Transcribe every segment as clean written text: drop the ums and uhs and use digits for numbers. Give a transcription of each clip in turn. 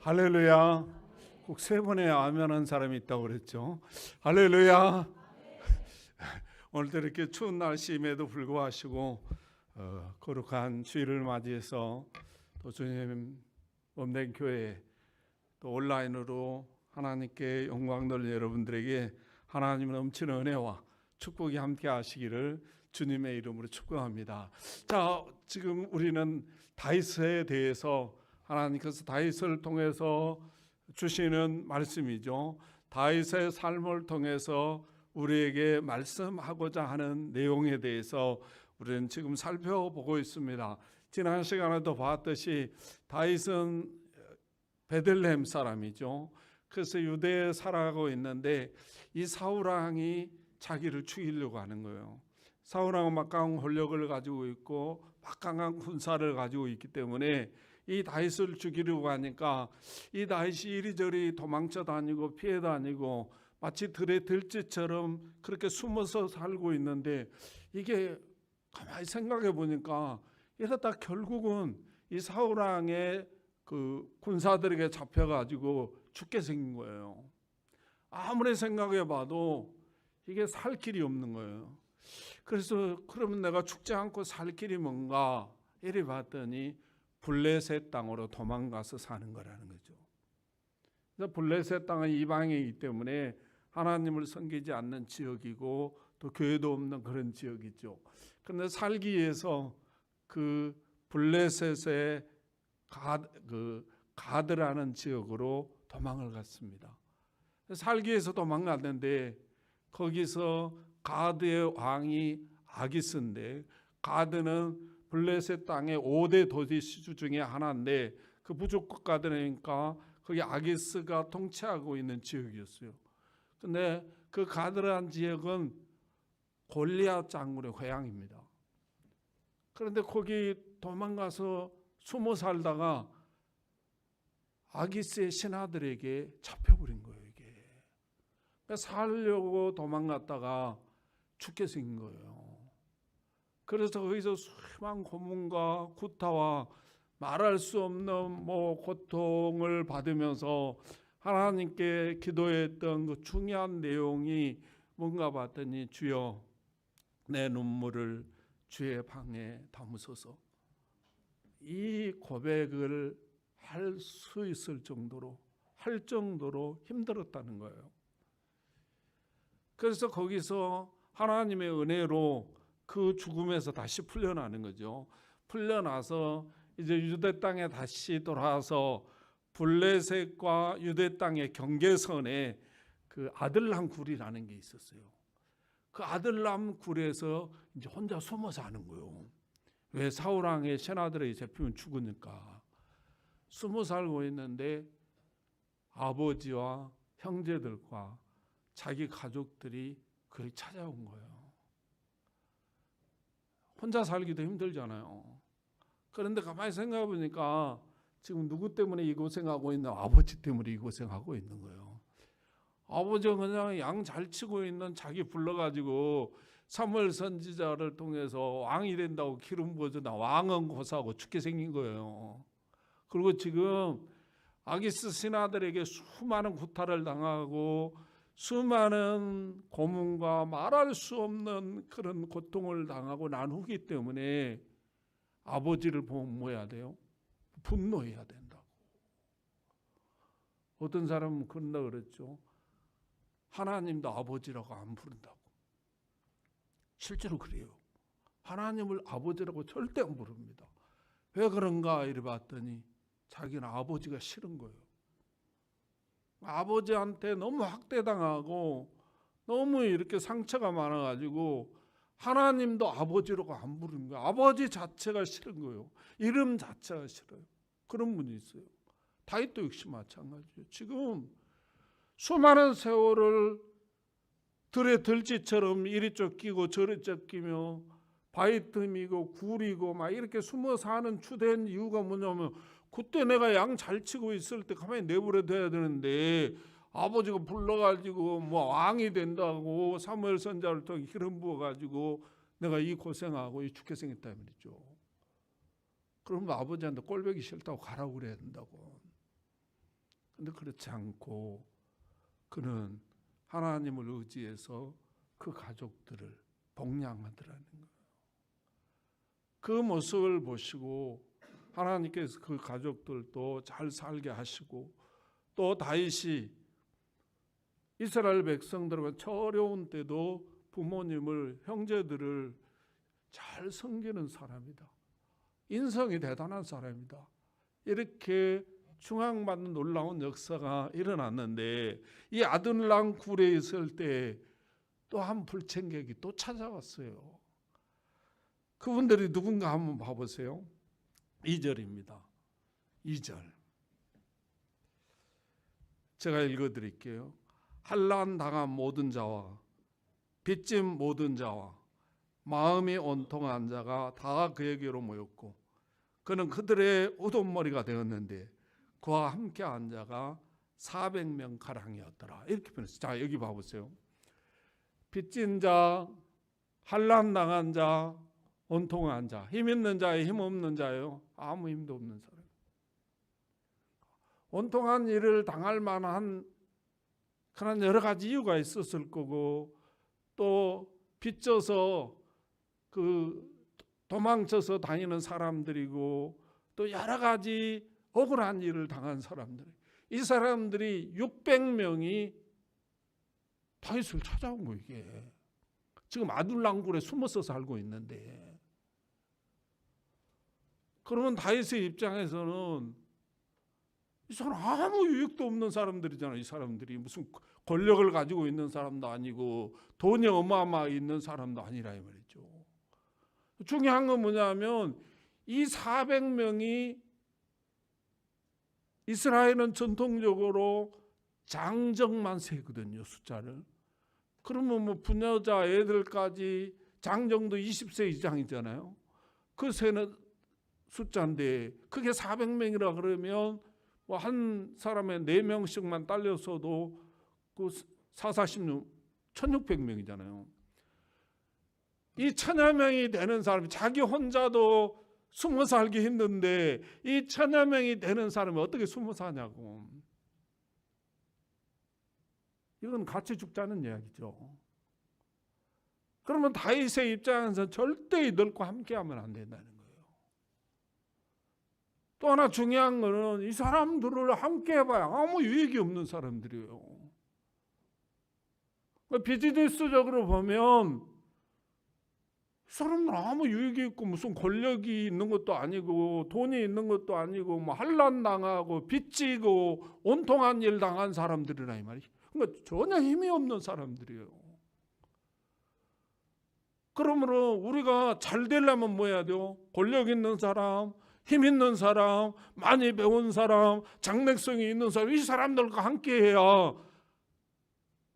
할렐루야. 꼭 세 번에 아멘 한 사람이 있다고 그랬죠. 할렐루야. 오늘도 이렇게 추운 날씨임에도 불구하고 거룩한 주일을 맞이해서 또 주님 몸된 교회 또 온라인으로 하나님께 영광 돌린 여러분들에게 하나님의 넘치는 은혜와 축복이 함께 하시기를 주님의 이름으로 축복합니다. 자, 지금 우리는 다윗에 대해서 하나님께서 다윗을 통해서 주시는 말씀이죠. 다윗의 삶을 통해서 우리에게 말씀하고자 하는 내용에 대해서 우리는 지금 살펴보고 있습니다. 지난 시간에도 봤듯이 다윗은 베들레헴 사람이죠. 그래서 유대에 살아가고 있는데 이 사울왕이 자기를 죽이려고 하는 거예요. 사울왕은 막강한 권력을 가지고 있고 막강한 군사를 가지고 있기 때문에 이 다윗을 죽이려고 하니까 이 다윗이 이리저리 도망쳐 다니고 피해 다니고 마치 들의 들쥐처럼 그렇게 숨어서 살고 있는데 이게 가만히 생각해 보니까 이러다 결국은 이 사울왕의 그 군사들에게 잡혀가지고 죽게 생긴 거예요. 아무리 생각해 봐도 이게 살 길이 없는 거예요. 그래서 그러면 내가 죽지 않고 살 길이 뭔가 이리 봤더니 블레셋 땅으로 도망가서 사는 거라는 거죠. 그래서 블레셋 땅은 이방이기 때문에 하나님을 섬기지 않는 지역이고 또 교회도 없는 그런 지역이죠. 그런데 살기 위해서 그 블레셋의 가드라는 지역으로 도망을 갔습니다. 살기 위해서 도망갔는데 거기서 가드의 왕이 아기스인데 가드는 블레셋 땅의 5대 도시 중에 하나인데 그 부족 국가들이니까 거기 아기스가 통치하고 있는 지역이었어요. 근데 그 가드라는 지역은 골리앗 장군의 고향입니다. 그런데 거기 도망가서 숨어 살다가 아기스의 신하들에게 잡혀버린 거예요. 이게 살려고 도망갔다가 죽게 생긴 거예요. 그래서 거기서 수많은 고문과 구타와 말할 수 없는 고통을 받으면서 하나님께 기도했던 그 중요한 내용이 뭔가 봤더니 주여 내 눈물을 주의 방에 담으소서. 이 고백을 할 수 있을 정도로 할 정도로 힘들었다는 거예요. 그래서 거기서 하나님의 은혜로 그 죽음에서 다시 풀려나는 거죠. 풀려나서 이제 유대 땅에 다시 돌아와서 블레셋과 유대 땅의 경계선에 그 아들람 굴이라는 게 있었어요. 그 아들람 굴에서 이제 혼자 숨어 사는 거예요. 왜? 사울왕의 신하들에게 잡히면 죽으니까. 숨어 살고 있는데 아버지와 형제들과 자기 가족들이 그를 찾아온 거예요. 혼자 살기도 힘들잖아요. 그런데 가만히 생각해 보니까 지금 누구 때문에 이 고생하고 있는? 아버지 때문에 이 고생하고 있는 거예요. 아버지가 그냥 양 잘 치고 있는 자기 불러가지고 사무엘 선지자를 통해서 왕이 된다고 기름 부어주나 왕은 고사하고 죽게 생긴 거예요. 그리고 지금 아기스 신하들에게 수많은 구타를 당하고 수많은 고문과 말할 수 없는 그런 고통을 당하고 난 후기 때문에 아버지를 보면 뭐 해야 돼요? 분노해야 된다고. 어떤 사람은 그런다 그랬죠. 하나님도 아버지라고 안 부른다고. 실제로 그래요. 하나님을 아버지라고 절대 안 부릅니다. 왜 그런가 이래 봤더니 자기는 아버지가 싫은 거예요. 아버지한테 너무 학대당하고 너무 이렇게 상처가 많아가지고 하나님도 아버지라고 안 부르는 거예요. 아버지 자체가 싫은 거예요. 이름 자체가 싫어요. 그런 분이 있어요. 다윗도 역시 마찬가지예요. 지금 수많은 세월을 들의 들쥐처럼 이리 쫓기고 저리 쫓기며 바위 틈이고 굴이고 막 이렇게 숨어 사는 주된 이유가 뭐냐면 그때 내가 양 잘 치고 있을 때 가만히 내버려둬야 되는데 아버지가 불러가지고 왕이 된다고 사무엘 선지자를 통해 기름 부어가지고 내가 이 고생하고 이 죽게 생겼다 말이죠. 그러면 아버지한테 꼴보기 싫다고 가라고 그래야 된다고. 근데 그렇지 않고 그는 하나님을 의지해서 그 가족들을 복양하더라는 거예요. 그 모습을 보시고 하나님께서 그 가족들도 잘 살게 하시고, 또 다윗이 이스라엘 백성들과 어려운 때도 부모님을, 형제들을 잘 섬기는 사람이다. 인성이 대단한 사람이다. 이렇게 충항받는 놀라운 역사가 일어났는데, 이 아둘람 굴에 있을 때 또 한 불청객이 또 찾아왔어요. 그분들이 누군가 한번 봐보세요. 2절입니다. 2절 제가 읽어드릴게요. 환난 당한 모든 자와 빚진 모든 자와 마음이 온통한 자가 다 그에게로 모였고, 그는 그들의 우두머리가 되었는데 그와 함께 한 자가 400명 가량이었더라. 이렇게 표현했어요. 자, 여기 봐보세요. 빚진 자, 환난 당한 자, 온통한 자. 힘 있는 자예요, 힘 없는 자예요? 아무 힘도 없는 사람. 온통한 일을 당할 만한 그런 여러 가지 이유가 있었을 거고, 또 빚져서 도망쳐서 다니는 사람들이고, 또 여러 가지 억울한 일을 당한 사람들. 이 사람들이 600명이 다윗을 찾아온 거예요. 이게 지금 아둘람굴에 숨어서 살고 있는데, 그러면 다윗의 입장에서는 이 사람 아무 유익도 없는 사람들이잖아요. 이 사람들이 무슨 권력을 가지고 있는 사람도 아니고 돈이 어마어마하게 있는 사람도 아니라 이 말이죠. 중요한 건 뭐냐면 이 400명이, 이스라엘은 전통적으로 장정만 세거든요, 숫자를. 그러면 뭐 부녀자 애들까지 장정도 20세 이상이잖아요. 그 세는 숫자인데 그게 400명이라 그러면 뭐 한 사람의 4명씩만 딸렸어도 그 4,46, 1,600명이잖아요. 이 1,000여 명이 되는 사람이, 자기 혼자도 숨어 살기 힘든데 이 1,000여 명이 되는 사람이 어떻게 숨어 사냐고. 이건 같이 죽자는 이야기죠. 그러면 다윗의 입장에서 절대 이들과 함께하면 안 된다는 거예요. 또 하나 중요한 거는 이 사람들을 함께 해봐야 아무 유익이 없는 사람들이에요. 비즈니스적으로 보면 이 사람들 아무 유익이 있고 무슨 권력이 있는 것도 아니고 돈이 있는 것도 아니고 뭐 환난 당하고 빚지고 온통한 일 당한 사람들이라 이 말이에요. 그러니까 전혀 힘이 없는 사람들이에요. 그러므로 우리가 잘 되려면 뭐 해야 돼요? 권력 있는 사람, 힘 있는 사람, 많이 배운 사람, 장래성이 있는 사람, 이 사람들과 함께 해야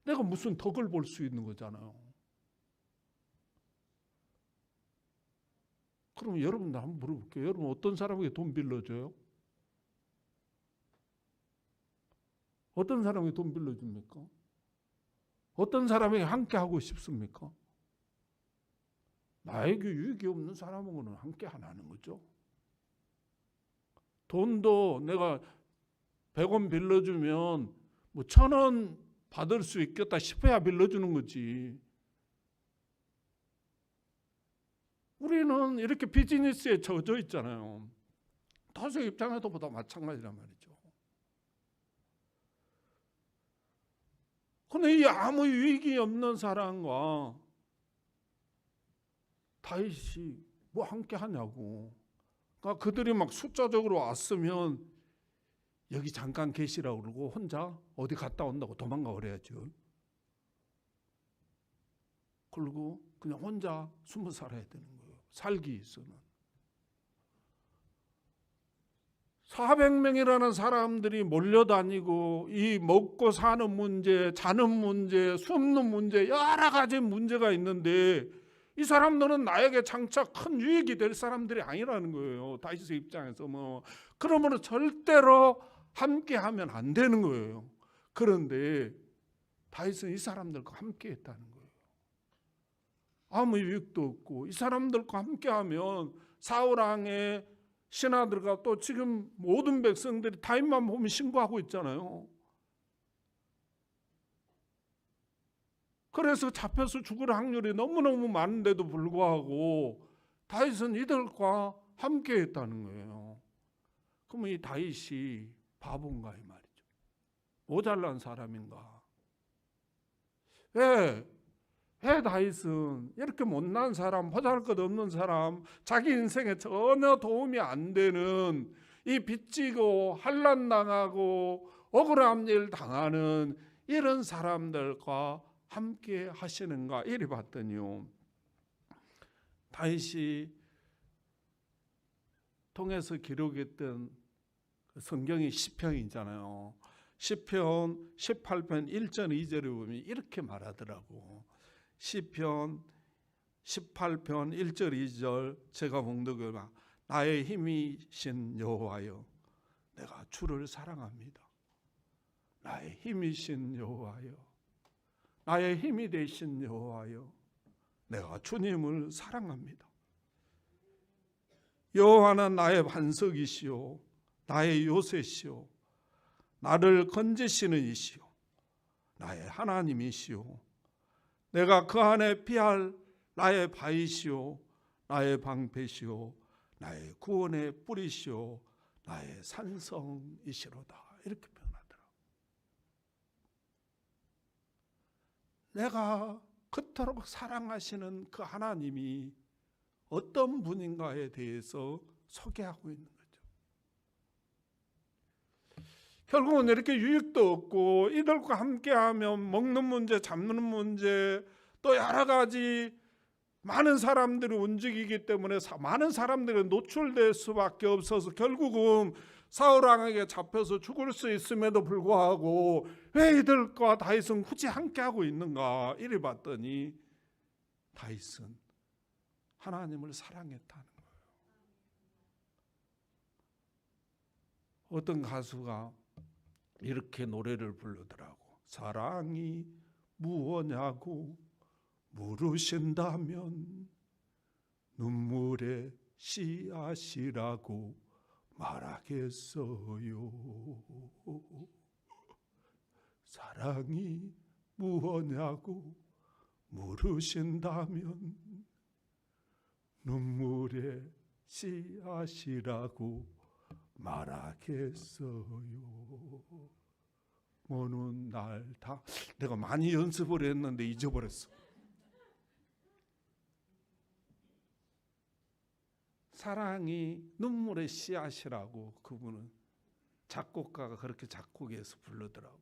내가 무슨 덕을 볼 수 있는 거잖아요. 그럼 여러분들 한번 물어볼게요. 여러분 어떤 사람에게 돈 빌려줘요? 어떤 사람에게 돈 빌려줍니까? 어떤 사람에게 함께 하고 싶습니까? 나에게 유익이 없는 사람하고는 함께 안 하는 거죠. 돈도 내가 100원 빌려주면 뭐 1,000원 받을 수 있겠다 싶어야 빌려주는 거지. 우리는 이렇게 비즈니스에 젖어 있잖아요. 다수의 입장에도 보다 마찬가지란 말이죠. 그런데 이 아무 유익이 없는 사람과 다윗이 뭐 함께 하냐고. 그러니까 그들이 막 숫자적으로 왔으면 여기 잠깐 계시라고 그러고 혼자 어디 갔다 온다고 도망가 그래야죠. 그리고 그냥 혼자 숨어 살아야 되는 거예요. 살기 위해서는. 400명이라는 사람들이 몰려다니고 이 먹고 사는 문제, 자는 문제, 숨는 문제, 여러 가지 문제가 있는데 이 사람들은 나에게 장차 큰 유익이 될 사람들이 아니라는 거예요. 다윗의 입장에서 그러므로 절대로 함께하면 안 되는 거예요. 그런데 다윗은 이 사람들과 함께했다는 거예요. 아무 유익도 없고 이 사람들과 함께하면 사울 왕의 신하들과 또 지금 모든 백성들이 다윗만 보면 신고하고 있잖아요. 그래서 잡혀서 죽을 확률이 너무너무 많은데도 불구하고 다윗은 이들과 함께 했다는 거예요. 그러면 이 다윗이 바본가 이 말이죠. 모자란 사람인가? 왜 다윗은 이렇게 못난 사람, 보잘것없는 사람, 자기 인생에 전혀 도움이 안 되는 이 빚지고 환난당하고 억울한 일 당하는 이런 사람들과 함께 하시는가 이리 봤더니요, 다윗이 통해서 기록했던 성경이 시편이잖아요. 시편 18편 1절 2절에 보면 이렇게 말하더라고. 시편 18편 1절 2절 제가 봉독을 나의 힘이신 여호와여 내가 주를 사랑합니다. 나의 힘이신 여호와여 나의 힘이 되신 여호와여 내가 주님을 사랑합니다. 여호와는 나의 반석이시오 나의 요새시오 나를 건지시는 이시오 나의 하나님이시오 내가 그 안에 피할 나의 바위시오 나의 방패시오 나의 구원의 뿌리시오 나의 산성이시로다 이렇게 표현하더라고요. 내가 그토록 사랑하시는 그 하나님이 어떤 분인가에 대해서 소개하고 있는 거죠. 결국은 이렇게 유익도 없고 이들과 함께하면 먹는 문제, 잡는 문제, 또 여러 가지 많은 사람들이 움직이기 때문에 많은 사람들이 노출될 수밖에 없어서 결국은 사울 왕에게 잡혀서 죽을 수 있음에도 불구하고 왜 이들과 다윗은 굳이 함께하고 있는가 이리 봤더니 다윗은 하나님을 사랑했다는 거예요. 어떤 가수가 이렇게 노래를 부르더라고. 사랑이 무엇냐고 물으신다면 눈물의 씨앗이라고 말하겠어요. 사랑이 무엇냐고 물으신다면 눈물의 씨앗이라고 말하겠어요. 어느 날 다 내가 많이 연습을 했는데 잊어버렸어. 사랑이 눈물의 씨앗이라고 그분은 작곡가가 그렇게 작곡해서 부르더라고.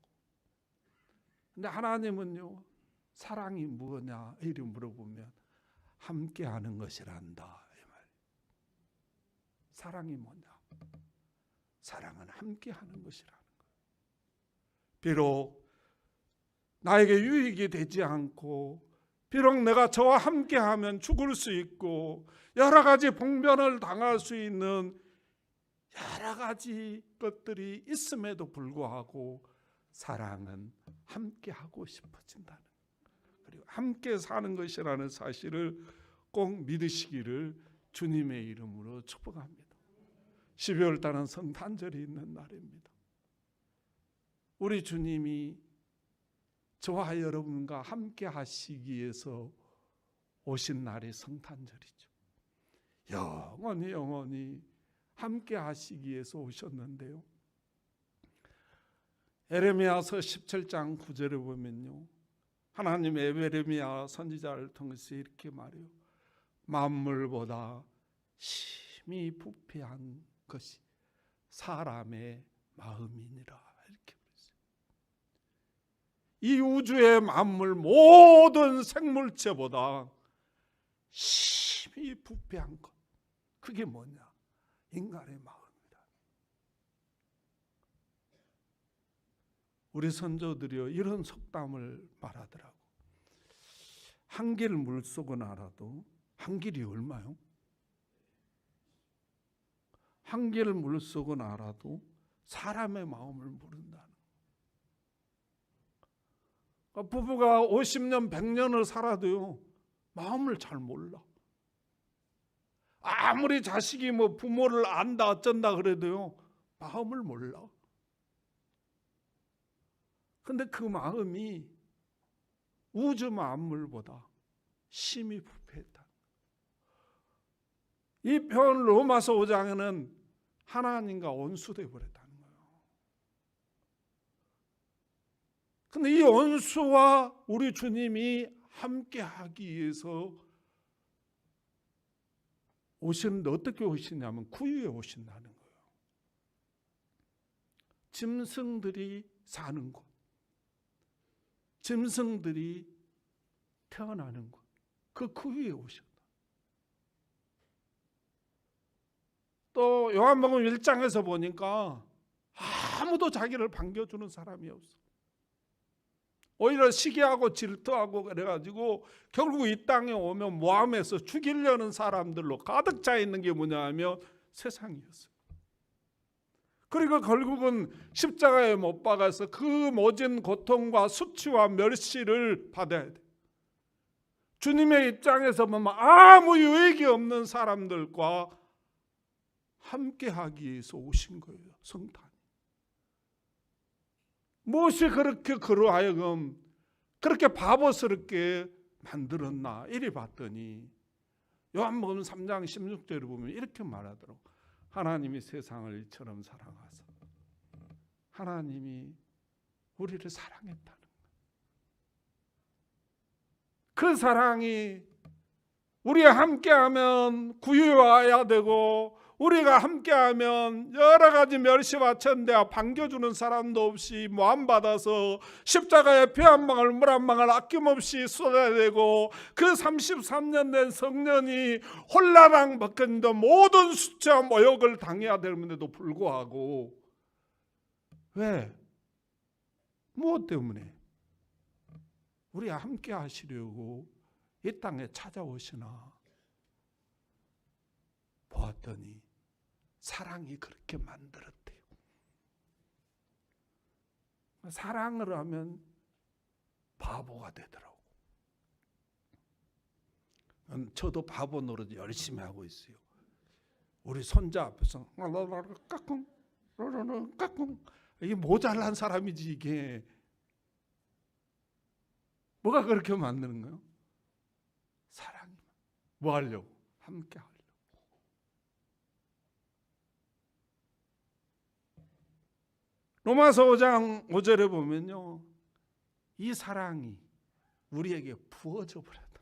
근데 하나님은요, 사랑이 뭐냐 이렇게 물어보면 함께하는 것이란다 이 말. 사랑이 뭐냐? 사랑은 함께하는 것이라는 거예요. 비록 나에게 유익이 되지 않고, 비록 내가 저와 함께하면 죽을 수 있고 여러 가지 봉변을 당할 수 있는 여러 가지 것들이 있음에도 불구하고 사랑은 함께하고 싶어진다는 거예요. 그리고 함께 사는 것이라는 사실을 꼭 믿으시기를 주님의 이름으로 축복합니다. 12월 달은 성탄절이 있는 날입니다. 우리 주님이 저와 여러분과 함께 하시기 위해서 오신 날이 성탄절이죠. 영원히 함께 하시기 위해서 오셨는데요. 에레미야서 17장 9절에 보면요, 하나님 에레미야 선지자를 통해서 이렇게 말해요. 만물보다 심히 부패한 것이 사람의 마음이니라 이렇게 말했어요. 이 우주의 만물 모든 생물체보다 심히 부패한 것, 그게 뭐냐? 인간의 마음이다. 우리 선조들이요 이런 속담을 말하더라고. 한 길 물속은 알아도 한 길이 얼마요? 한 길 물속은 알아도 사람의 마음을 모른다는. 부부가 50년 100년을 살아도요 마음을 잘 몰라. 아무리 자식이 뭐 부모를 안다 어쩐다 그래도요, 마음을 몰라. 근데 그 마음이 우주 만물보다 심히 부패했다. 이 편 로마서 5장에는 하나님과 원수되어 버렸다는 거예요. 근데 이 원수와 우리 주님이 함께 하기 위해서 오시는데 어떻게 오시냐면 구유에 오신다는 거예요. 짐승들이 사는 곳, 짐승들이 태어나는 곳, 그 구유에 오신다. 또 요한복음 1장에서 보니까 아무도 자기를 반겨주는 사람이 없어. 오히려 시기하고 질투하고 그래가지고 결국 이 땅에 오면 모함해서 죽이려는 사람들로 가득 차 있는 게 뭐냐 하면 세상이었어요. 그리고 결국은 십자가에 못 박아서 그 모진 고통과 수치와 멸시를 받아야 돼. 주님의 입장에서 보면 아무 유익이 없는 사람들과 함께 하기 위해서 오신 거예요. 성탄이. 무엇이 그렇게 그러하여금 그렇게 바보스럽게 만들었나 이리 봤더니 요한복음 3장 16절을 보면 이렇게 말하더라고. 하나님이 세상을 이처럼 사랑하사 하나님이 우리를 사랑했다는 거예요. 그 사랑이 우리가 함께하면 구유에 와야 되고, 우리가 함께하면 여러 가지 멸시와 천대와 반겨주는 사람도 없이 모함받아서 십자가에 피 한 방울 물 한 방울 아낌없이 쏟아야 되고, 그 33년 된 성년이 홀라당 벗겼는데 모든 수치와 모욕을 당해야 되는데도 불구하고 왜? 무엇 때문에? 우리와 함께 하시려고 이 땅에 찾아오시나 보았더니 사랑이 그렇게 만들었대요. 사랑을 하면 바보가 되더라고. 저도 바보 노릇 열심히 하고 있어요. 우리 손자 앞에서 까꿍 까꿍, 이게 모자란 사람이지. 이게 뭐가 그렇게 만드는 거예요? 사랑이. 뭐 하려고? 함께 하려고. 로마서 5장 5절에 보면요, 이 사랑이 우리에게 부어져 버렸다.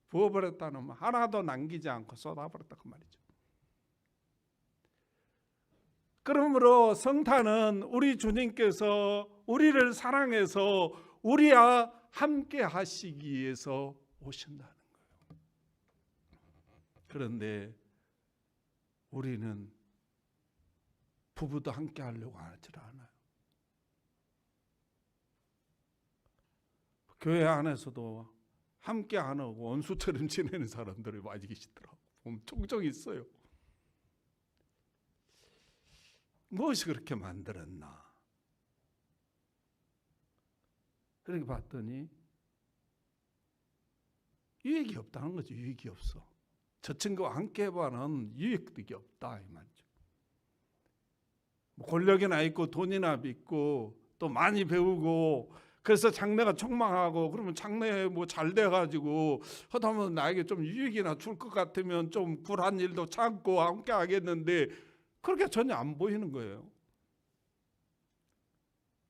부어버렸다는 말, 하나도 남기지 않고 쏟아버렸다 그 말이죠. 그러므로 성탄은 우리 주님께서 우리를 사랑해서 우리와 함께 하시기 위해서 오신다는 거예요. 그런데 우리는 부부도 함께 하려고 하지 않아요. 교회 안에서도 함께 안 하고 원수처럼 지내는 사람들이 많이 계시더라고요. 보면 종종 있어요. 무엇이 그렇게 만들었나? 그렇게 봤더니 유익이 없다는 거죠. 유익이 없어. 저 친구와 함께 해봐는 유익이 없다 이 말이죠. 권력이나 있고 돈이나 있고 또 많이 배우고, 그래서 장래가 촉망하고, 그러면 장래에 뭐 잘 돼가지고 하다 보면 나에게 좀 유익이나 줄 것 같으면 좀 굴한 일도 참고 함께 하겠는데 그렇게 전혀 안 보이는 거예요.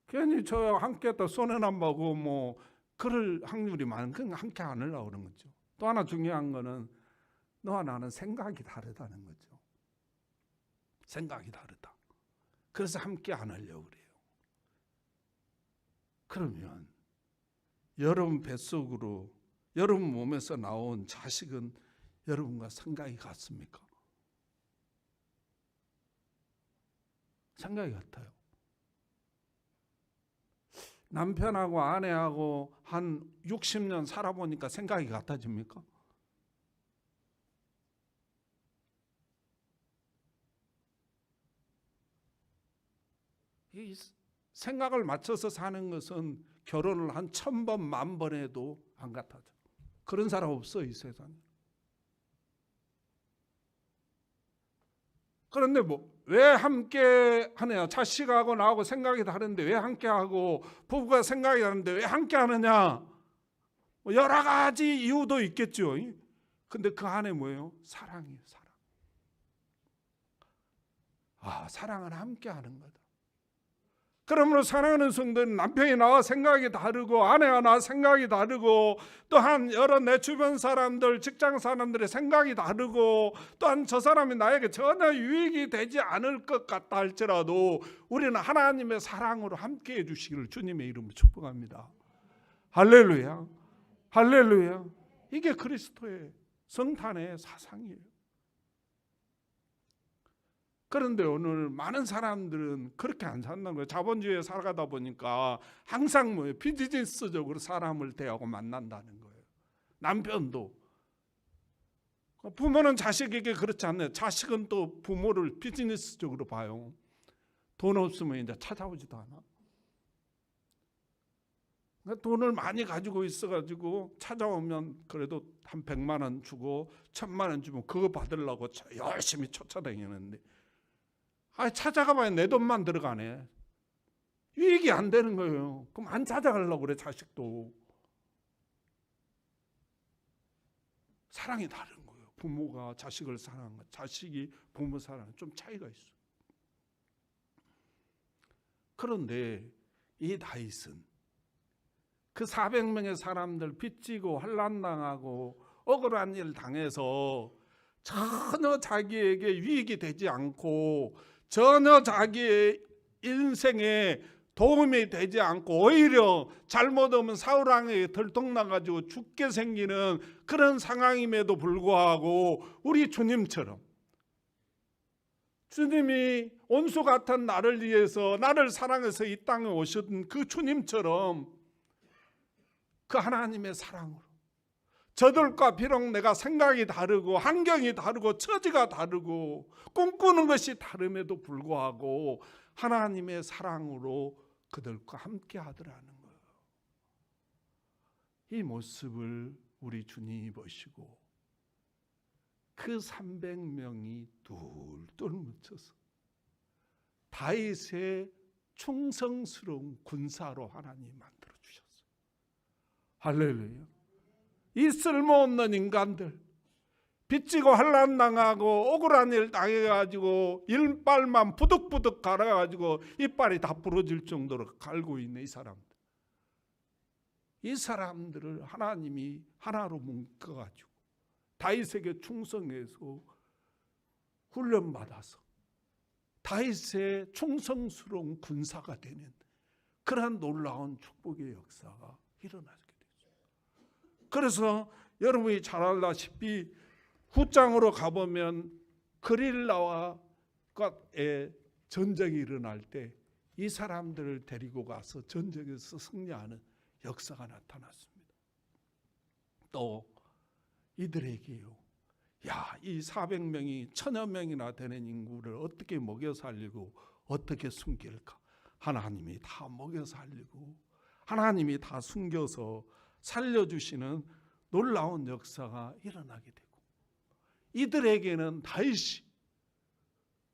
괜히 저 함께 또 손해 안 보고 뭐 그럴 확률이 많은, 그냥 함께 안 하려고 그러는 거죠. 또 하나 중요한 거는 너와 나는 생각이 다르다는 거죠. 생각이 다르다. 그래서 함께 안 하려고 그래요. 그러면 여러분 뱃속으로, 여러분 몸에서 나온 자식은 여러분과 생각이 같습니까? 생각이 같아요. 남편하고 아내하고 한 60년 살아보니까 생각이 같아집니까? 이 생각을 맞춰서 사는 것은 결혼을 한 1000번, 10,000번 해도 안 같아져. 그런 사람 없어 이 세상에. 그런데 왜 함께 하느냐? 자식하고 나하고 생각이 다른데 왜 함께 하고, 부부가 생각이 다른데 왜 함께 하느냐? 여러 가지 이유도 있겠죠. 근데 그 안에 뭐예요? 사랑이에요. 사랑. 사랑은 함께 하는 거다. 그러므로 사랑하는 성도는 남편이 나와 생각이 다르고, 아내가 나와 생각이 다르고, 또한 여러 내 주변 사람들, 직장 사람들의 생각이 다르고, 또한 저 사람이 나에게 전혀 유익이 되지 않을 것 같다 할지라도 우리는 하나님의 사랑으로 함께 해주시기를 주님의 이름으로 축복합니다. 할렐루야, 할렐루야. 이게 그리스도의 성탄의 사상이에요. 그런데 오늘 많은 사람들은 그렇게 안 산다는 거예요. 자본주의에 살아가다 보니까 항상 비즈니스적으로 사람을 대하고 만난다는 거예요. 남편도. 부모는 자식에게 그렇지 않나요? 자식은 또 부모를 비즈니스적으로 봐요. 돈 없으면 이제 찾아오지도 않아. 돈을 많이 가지고 있어가지고 찾아오면 그래도 한 100만 원 주고 1000만 원 주면 그거 받으려고 열심히 쫓아다니는데, 찾아가봐야 내 돈만 들어가네. 유익이 안 되는 거예요. 그럼 안 찾아가려고 그래. 자식도. 사랑이 다른 거예요. 부모가 자식을 사랑하는 것, 자식이 부모 사랑하는 좀 차이가 있어요. 그런데 이 다윗은 그 400명의 사람들 빚지고 환난당하고 억울한 일 당해서 전혀 자기에게 유익이 되지 않고, 전혀 자기의 인생에 도움이 되지 않고, 오히려 잘못하면 사울왕에게 들통나가지고 죽게 생기는 그런 상황임에도 불구하고, 우리 주님처럼, 주님이 온수 같은 나를 위해서, 나를 사랑해서 이 땅에 오신 그 주님처럼 그 하나님의 사랑으로, 저들과 비록 내가 생각이 다르고 환경이 다르고 처지가 다르고 꿈꾸는 것이 다름에도 불구하고 하나님의 사랑으로 그들과 함께 하더라는 거예요. 이 모습을 우리 주님이 보시고 그 300명이 똘똘 뭉쳐서 다윗의 충성스러운 군사로 하나님이 만들어 주셨어요. 할렐루야. 이 쓸모없는 인간들, 빚지고 환난당하고 억울한 일 당해가지고 이빨만 부득부득 갈아가지고 이빨이 다 부러질 정도로 갈고 있는 이 사람들, 이 사람들을 하나님이 하나로 묶어가지고 다윗에게 충성해서 훈련받아서 다윗의 충성스러운 군사가 되는 그러한 놀라운 축복의 역사가 일어나게 되죠. 그래서 여러분이 잘 알다시피 후장으로 가보면 그릴라와의 전쟁이 일어날 때 이 사람들을 데리고 가서 전쟁에서 승리하는 역사가 나타났습니다. 또 이들에게요, 이 400명이 1000여 명이나 되는 인구를 어떻게 먹여 살리고 어떻게 숨길까? 하나님이 다 먹여 살리고 하나님이 다 숨겨서 살려주시는 놀라운 역사가 일어나게 되고, 이들에게는 다윗이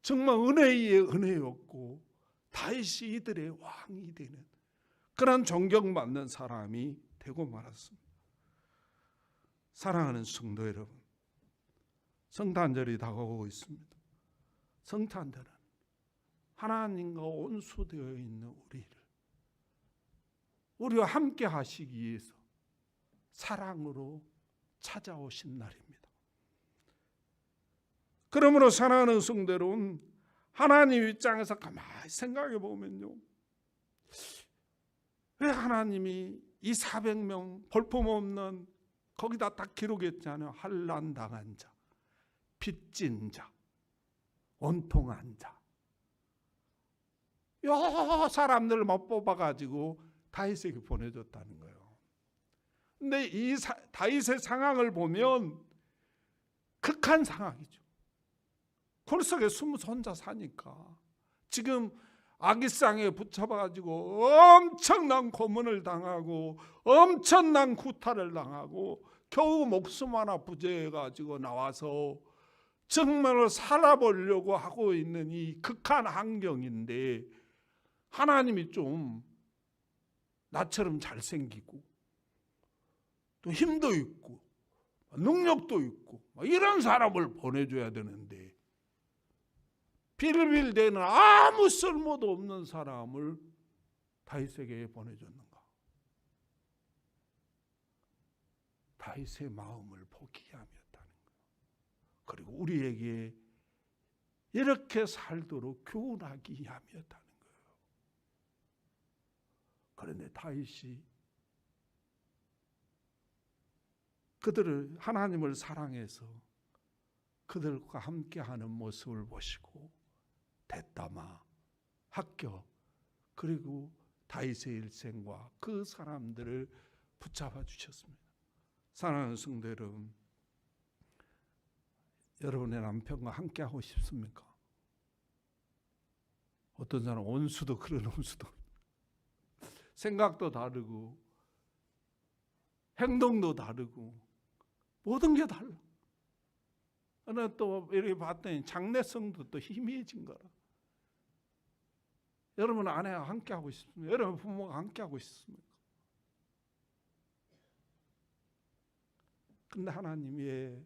정말 은혜의 은혜였고 다윗이 이들의 왕이 되는 그런 존경받는 사람이 되고 말았습니다. 사랑하는 성도 여러분, 성탄절이 다가오고 있습니다. 성탄절은 하나님과 온수되어 있는 우리와 함께 하시기 위해서 사랑으로 찾아오신 날입니다. 그러므로 사랑하는 성도 여러분, 하나님 입장에서 가만히 생각해 보면요, 왜 하나님이 이 400명 볼품없는, 거기다 딱 기록했잖아요. 환난당한 자, 빚진 자, 원통한 자, 요 사람들을 못 뽑아가지고 다윗에게 보내줬다는 거예요. 근데 이 다윗의 상황을 보면 극한 상황이죠. 골석에 숨어서 혼자 사니까 지금 아기쌍에 붙잡아가지고 엄청난 고문을 당하고 엄청난 구타를 당하고 겨우 목숨 하나 부재해가지고 나와서 정말로 살아보려고 하고 있는 이 극한 환경인데 하나님이 좀 나처럼 잘생기고 또 힘도 있고 능력도 있고 이런 사람을 보내줘야 되는데 빌빌대는 아무 쓸모도 없는 사람을 다윗에게 보내줬는가? 다윗의 마음을 포기함이었다는 거예요. 그리고 우리에게 이렇게 살도록 교훈하기 함이었다는 거예요. 그런데 다윗이 그들을 하나님을 사랑해서 그들과 함께하는 모습을 보시고 대담아, 합격, 그리고 다윗의 일생과 그 사람들을 붙잡아 주셨습니다. 사랑하는 성도 여러분, 여러분의 남편과 함께하고 싶습니까? 어떤 사람은 온수도 그런 온수도 생각도 다르고 행동도 다르고 모든 게 달라. 어느 또 이렇게 봤더니 장래성도 또 희미해진 거라. 여러분 아내와 함께하고 싶습니까? 여러분 부모가 함께하고 싶습니까? 근데 하나님이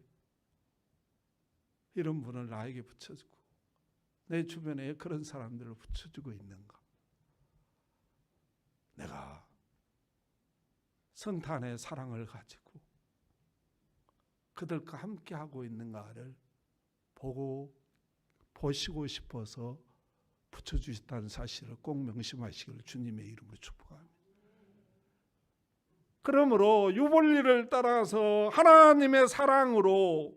이런 분을 나에게 붙여주고 내 주변에 그런 사람들을 붙여주고 있는가? 내가 성탄의 사랑을 가지고 그들과 함께하고 있는가를 보시고 싶어서 붙여주셨다는 사실을 꼭 명심하시기를 주님의 이름으로 축복합니다. 그러므로 유볼리를 따라서 하나님의 사랑으로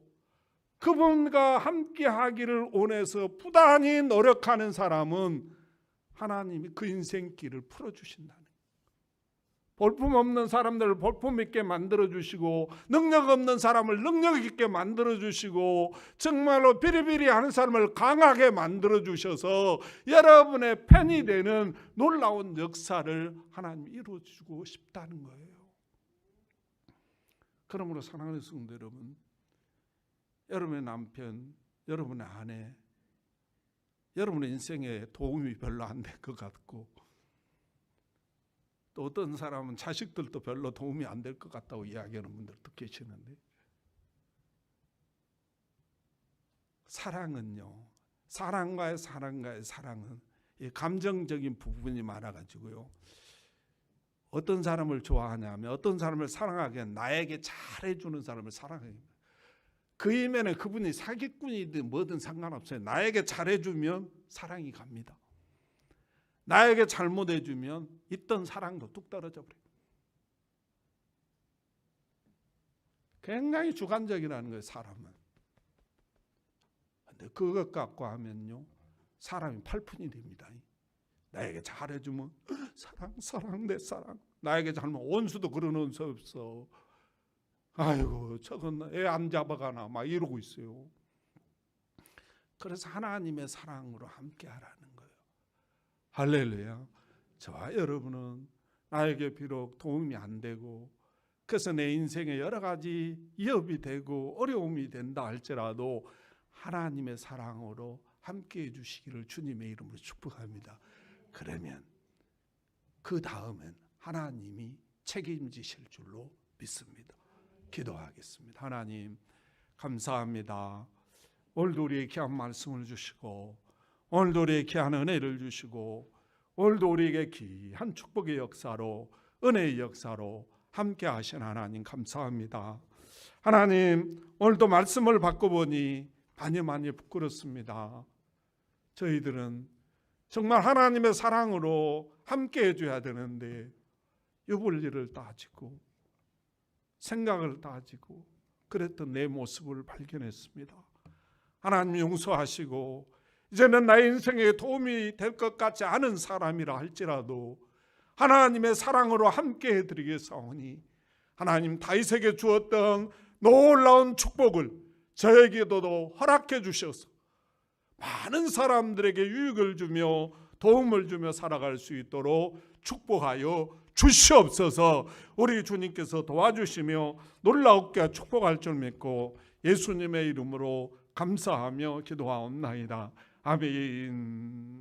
그분과 함께하기를 원해서 부단히 노력하는 사람은 하나님이 그 인생길을 풀어주신다는 거예요. 볼품없는 사람들을 볼품 있게 만들어주시고 능력 없는 사람을 능력 있게 만들어주시고 정말로 비리비리하는 사람을 강하게 만들어주셔서 여러분의 팬이 되는 놀라운 역사를 하나님이 이루어주고 싶다는 거예요. 그러므로 사랑하는 성도 여러분, 여러분의 남편, 여러분의 아내, 여러분의 인생에 도움이 별로 안 될 것 같고 또 어떤 사람은 자식들도 별로 도움이 안 될 것 같다고 이야기하는 분들도 계시는데 사랑은요, 사랑과의 사랑은 감정적인 부분이 많아가지고요. 어떤 사람을 좋아하냐면 어떤 사람을 사랑하게 나에게 잘해주는 사람을 사랑해요. 그 이면에 그분이 사기꾼이든 뭐든 상관없어요. 나에게 잘해주면 사랑이 갑니다. 나에게 잘못해주면 있던 사랑도 뚝 떨어져 버려요. 굉장히 주관적이라는 거예요, 사람은. 근데 그것 갖고 하면요, 사람이 팔푼이 됩니다. 나에게 잘해주면 사랑 내 사랑. 나에게 잘못 온수도 그런 온수 없어. 아이고 저건 애 안 잡아가나 막 이러고 있어요. 그래서 하나님의 사랑으로 함께 하라는 거예요. 할렐루야. 저와 여러분은 나에게 비록 도움이 안 되고 그래서 내 인생에 여러 가지 위협이 되고 어려움이 된다 할지라도 하나님의 사랑으로 함께 해주시기를 주님의 이름으로 축복합니다. 그러면 그 다음은 하나님이 책임지실 줄로 믿습니다. 기도하겠습니다. 하나님 감사합니다. 오늘도 우리에게 귀한 말씀을 주시고 오늘도 우리에게 귀한 은혜를 주시고 오늘도 우리에게 귀한 축복의 역사로 은혜의 역사로 함께 하신 하나님 감사합니다. 하나님 오늘도 말씀을 받고 보니 많이 부끄럽습니다. 저희들은 정말 하나님의 사랑으로 함께 해줘야 되는데 유불리를 따지고 생각을 따지고 그랬던 내 모습을 발견했습니다. 하나님 용서하시고 이제는 나의 인생에 도움이 될 것 같지 않은 사람이라 할지라도 하나님의 사랑으로 함께 해드리겠사오니 하나님 다윗에게 주었던 놀라운 축복을 저에게도 허락해 주셔서 많은 사람들에게 유익을 주며 도움을 주며 살아갈 수 있도록 축복하여 주시옵소서. 우리 주님께서 도와주시며 놀라우게 축복할 줄 믿고 예수님의 이름으로 감사하며 기도하옵나이다. 아멘.